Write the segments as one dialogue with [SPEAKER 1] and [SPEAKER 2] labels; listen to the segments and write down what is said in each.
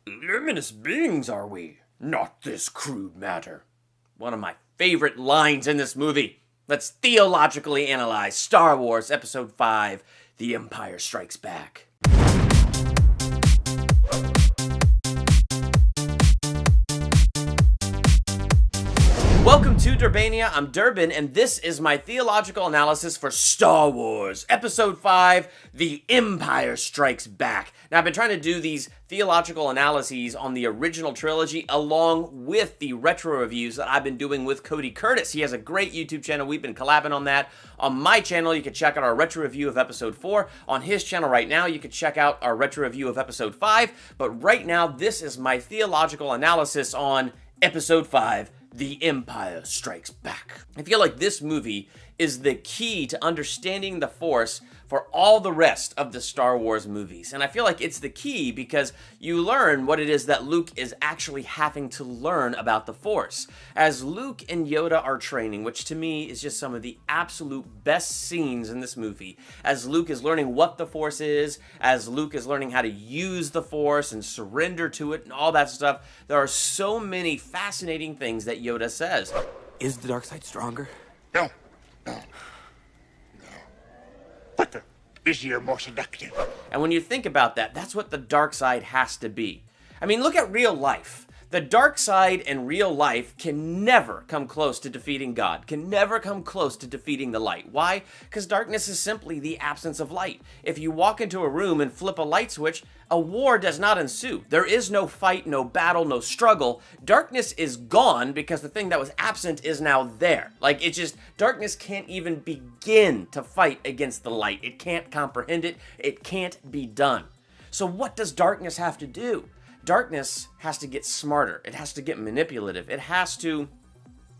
[SPEAKER 1] Luminous beings, are we? Not this crude matter. One of my favorite lines in this movie. Let's theologically analyze Star Wars Episode 5, The Empire Strikes Back. Welcome to Durbania, I'm Durbin, and this is my theological analysis for Star Wars Episode 5, The Empire Strikes Back. Now, I've been trying to do these theological analyses on the original trilogy along with the retro reviews that I've been doing with Cody Curtis. He has a great YouTube channel. We've been collabing on that. On my channel, you can check out our retro review of Episode 4. On his channel right now, you can check out our retro review of Episode 5. But right now, this is my theological analysis on Episode 5, The Empire Strikes Back. I feel like this movie is the key to understanding the Force for all the rest of the Star Wars movies. And I feel like it's the key because you learn what it is that Luke is actually having to learn about the Force. As Luke and Yoda are training, which to me is just some of the absolute best scenes in this movie. As Luke is learning what the Force is, as Luke is learning how to use the Force and surrender to it and all that stuff, there are so many fascinating things that Yoda says.
[SPEAKER 2] Is the dark side stronger?
[SPEAKER 3] No. Quicker, busier, more seductive.
[SPEAKER 1] And when you think about that, that's what the dark side has to be. I mean, look at real life. The dark side in real life can never come close to defeating God, can never come close to defeating the light. Why? Because darkness is simply the absence of light. If you walk into a room and flip a light switch, a war does not ensue. There is no fight, no battle, no struggle. Darkness is gone because the thing that was absent is now there. Like, it's just, darkness can't even begin to fight against the light. It can't comprehend it. It can't be done. So what does darkness have to do? Darkness has to get smarter. It has to get manipulative. It has to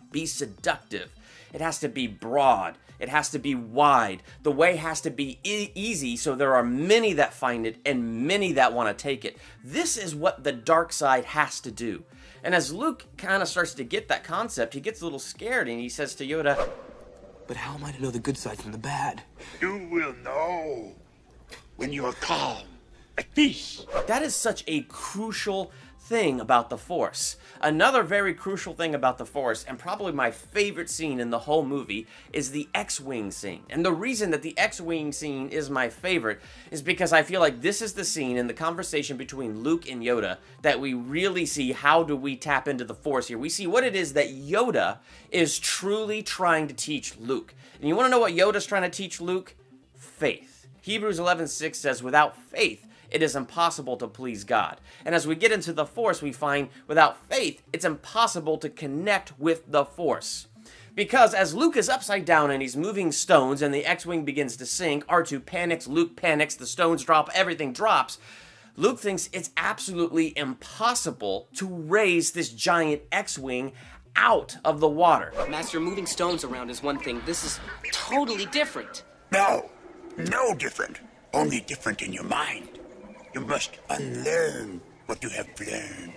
[SPEAKER 1] be seductive. It has to be broad. It has to be wide. The way has to be easy so there are many that find it and many that want to take it. This is what the dark side has to do. And as Luke kind of starts to get that concept, he gets a little scared and he says to Yoda,
[SPEAKER 2] "But how am I to know the good side from the bad?"
[SPEAKER 3] You will know when you are calm, at peace.
[SPEAKER 1] That is such a crucial thing about the Force. Another very crucial thing about the Force, and probably my favorite scene in the whole movie, is the X-Wing scene. And the reason that the X-Wing scene is my favorite is because I feel like this is the scene in the conversation between Luke and Yoda that we really see how do we tap into the Force here. We see what it is that Yoda is truly trying to teach Luke. And you want to know what Yoda's trying to teach Luke? Faith. Hebrews 11:6 says, without faith, it is impossible to please God. And as we get into the Force, we find without faith, it's impossible to connect with the Force. Because as Luke is upside down and he's moving stones and the X-Wing begins to sink, R2 panics, Luke panics, the stones drop, everything drops. Luke thinks it's absolutely impossible to raise this giant X-Wing out of the water.
[SPEAKER 4] Master, moving stones around is one thing. This is totally different.
[SPEAKER 3] No different. Only different in your mind. You must unlearn what you have learned.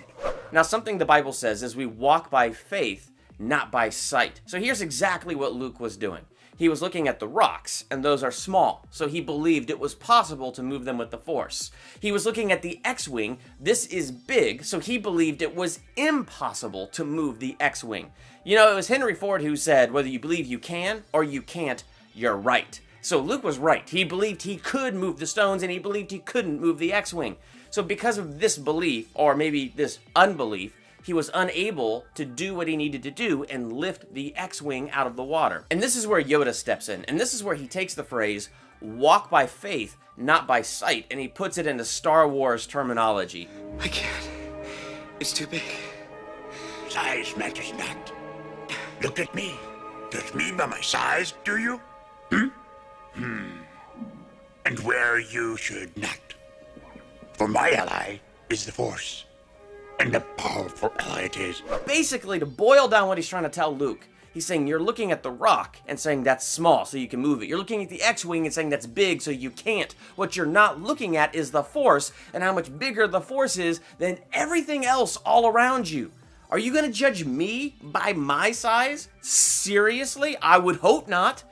[SPEAKER 1] Now, something the Bible says is we walk by faith, not by sight. So here's exactly what Luke was doing. He was looking at the rocks, and those are small, so he believed it was possible to move them with the Force. He was looking at the X-Wing. This is big, so he believed it was impossible to move the X-Wing. You know, it was Henry Ford who said, whether you believe you can or you can't, you're right. So Luke was right. He believed he could move the stones, and he believed he couldn't move the X-Wing. So because of this belief, or maybe this unbelief, he was unable to do what he needed to do and lift the X-Wing out of the water. And this is where Yoda steps in. And this is where he takes the phrase, walk by faith, not by sight, and he puts it into Star Wars terminology.
[SPEAKER 2] I can't. It's too big.
[SPEAKER 3] Size matters not. Look at me. Judge me by my size, do you? And where you should not. For my ally is the Force. And a powerful ally it is.
[SPEAKER 1] Basically, to boil down what he's trying to tell Luke, he's saying you're looking at the rock and saying that's small so you can move it. You're looking at the X-Wing and saying that's big so you can't. What you're not looking at is the Force and how much bigger the Force is than everything else all around you. Are you going to judge me by my size? Seriously? I would hope not.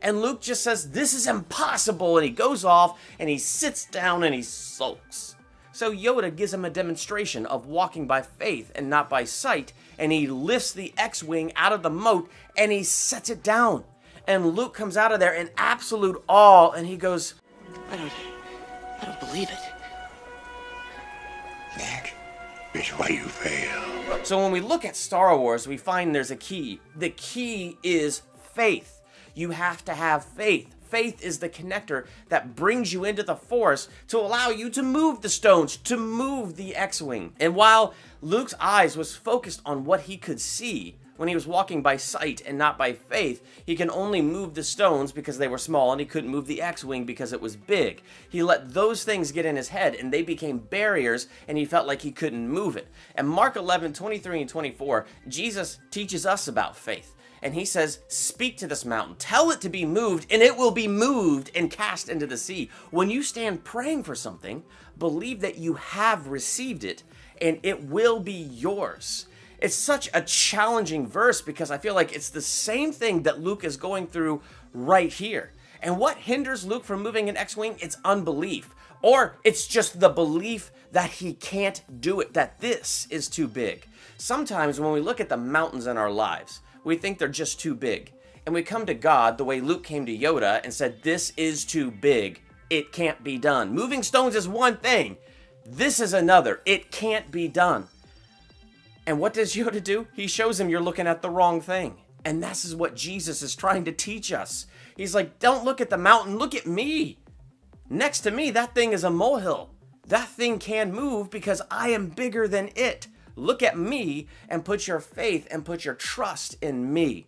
[SPEAKER 1] And Luke just says, this is impossible, and he goes off, and he sits down, and he sulks. So Yoda gives him a demonstration of walking by faith and not by sight, and he lifts the X-Wing out of the moat and he sets it down. And Luke comes out of there in absolute awe, and he goes,
[SPEAKER 4] I don't believe it.
[SPEAKER 3] That is why you fail.
[SPEAKER 1] So when we look at Star Wars, we find there's a key. The key is faith. You have to have faith. Faith is the connector that brings you into the Force to allow you to move the stones, to move the X-Wing. And while Luke's eyes was focused on what he could see, when he was walking by sight and not by faith, he can only move the stones because they were small, and he couldn't move the X-Wing because it was big. He let those things get in his head, and they became barriers, and he felt like he couldn't move it. And Mark 11:23 and 24, Jesus teaches us about faith. And he says, speak to this mountain, tell it to be moved, and it will be moved and cast into the sea. When you stand praying for something, believe that you have received it, and it will be yours. It's such a challenging verse because I feel like it's the same thing that Luke is going through right here. And what hinders Luke from moving an X-Wing? It's unbelief. Or it's just the belief that he can't do it, that this is too big. Sometimes when we look at the mountains in our lives, we think they're just too big. And we come to God the way Luke came to Yoda and said, this is too big. It can't be done. Moving stones is one thing. This is another. It can't be done. And what does Yoda do? He shows him you're looking at the wrong thing. And this is what Jesus is trying to teach us. He's like, don't look at the mountain, look at me. Next to me, that thing is a molehill. That thing can move because I am bigger than it. Look at me and put your faith and put your trust in me.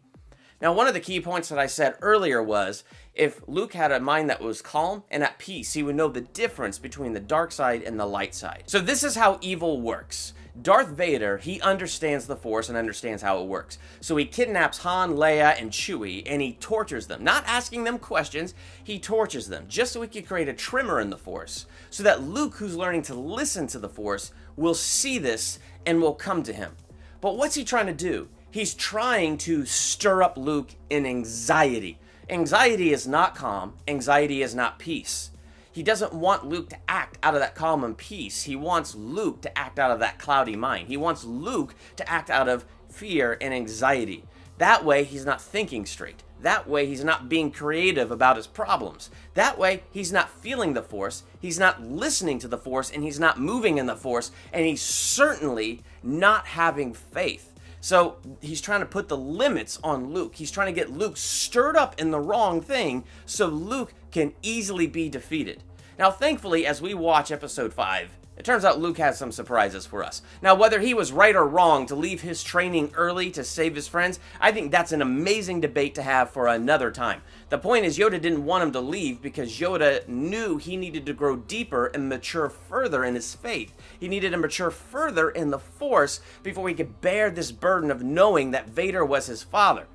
[SPEAKER 1] Now, one of the key points that I said earlier was, if Luke had a mind that was calm and at peace, he would know the difference between the dark side and the light side. So this is how evil works. Darth Vader, he understands the Force and understands how it works. So he kidnaps Han, Leia, and Chewie, and he tortures them. Not asking them questions, he tortures them, just so he could create a tremor in the Force, so that Luke, who's learning to listen to the Force, will see this and will come to him. But what's he trying to do? He's trying to stir up Luke in anxiety. Anxiety is not calm. Anxiety is not peace. He doesn't want Luke to act out of that calm and peace. He wants Luke to act out of that cloudy mind. He wants Luke to act out of fear and anxiety. That way, he's not thinking straight. That way, he's not being creative about his problems. That way, he's not feeling the Force, he's not listening to the Force, and he's not moving in the Force, and he's certainly not having faith. So he's trying to put the limits on Luke. He's trying to get Luke stirred up in the wrong thing so Luke can easily be defeated. Now, thankfully, as we watch episode 5, it turns out Luke has some surprises for us. Now, whether he was right or wrong to leave his training early to save his friends, I think that's an amazing debate to have for another time. The point is, Yoda didn't want him to leave because Yoda knew he needed to grow deeper and mature further in his faith. He needed to mature further in the Force before he could bear this burden of knowing that Vader was his father.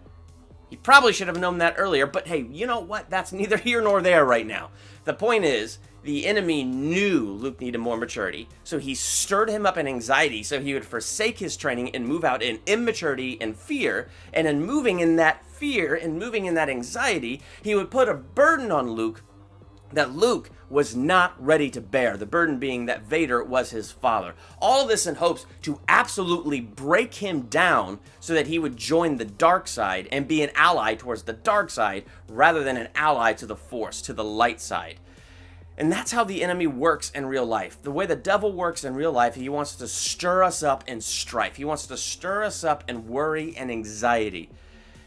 [SPEAKER 1] He probably should have known that earlier, but hey, you know what? That's neither here nor there right now. The point is, the enemy knew Luke needed more maturity, so he stirred him up in anxiety so he would forsake his training and move out in immaturity and fear, and in moving in that fear and moving in that anxiety, he would put a burden on Luke that Luke was not ready to bear, the burden being that Vader was his father. All of this in hopes to absolutely break him down so that he would join the dark side and be an ally towards the dark side rather than an ally to the Force, to the light side. And that's how the enemy works in real life. The way the devil works in real life, he wants to stir us up in strife. He wants to stir us up in worry and anxiety.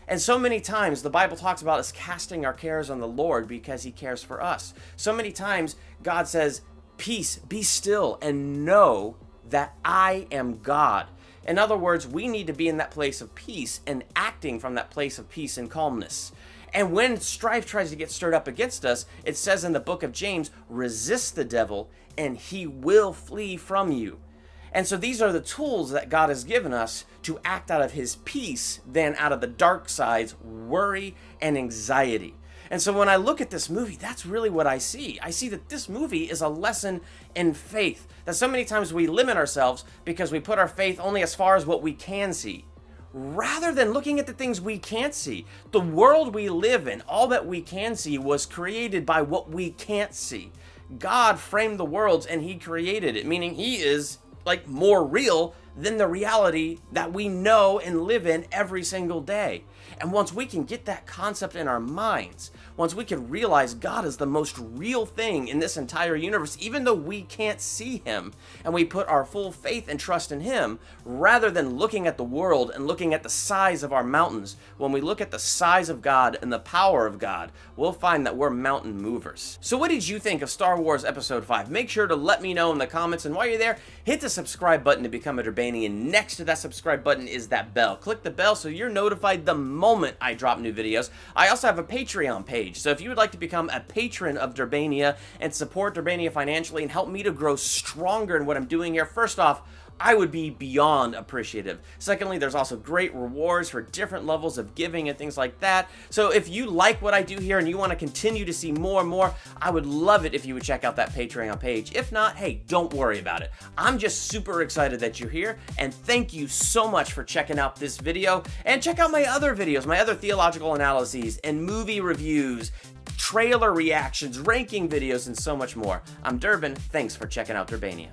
[SPEAKER 1] And so many times the Bible talks about us casting our cares on the Lord because he cares for us. So many times God says, peace, be still, and know that I am God. In other words, we need to be in that place of peace and acting from that place of peace and calmness. And when strife tries to get stirred up against us, it says in the book of James, resist the devil and he will flee from you. And so these are the tools that God has given us to act out of his peace than out of the dark side's worry and anxiety. And so when I look at this movie, that's really what I see. I see that this movie is a lesson in faith. That so many times we limit ourselves because we put our faith only as far as what we can see, rather than looking at the things we can't see. The world we live in, all that we can see, was created by what we can't see. God framed the worlds and he created it, meaning he is like more real than the reality that we know and live in every single day. And once we can get that concept in our minds, once we can realize God is the most real thing in this entire universe, even though we can't see him, and we put our full faith and trust in him, rather than looking at the world and looking at the size of our mountains, when we look at the size of God and the power of God, we'll find that we're mountain movers. So what did you think of Star Wars Episode 5? Make sure to let me know in the comments, and while you're there, hit the subscribe button to become a Durbanian. Next to that subscribe button is that bell. Click the bell so you're notified the moment I drop new videos. I also have a Patreon page, so if you would like to become a patron of Durbania and support Durbania financially and help me to grow stronger in what I'm doing here, first off, I would be beyond appreciative. Secondly, there's also great rewards for different levels of giving and things like that. So if you like what I do here and you want to continue to see more and more, I would love it if you would check out that Patreon page. If not, hey, don't worry about it. I'm just super excited that you're here, and thank you so much for checking out this video. And check out my other videos, my other theological analyses and movie reviews, trailer reactions, ranking videos, and so much more. I'm Durbin. Thanks for checking out Durbania.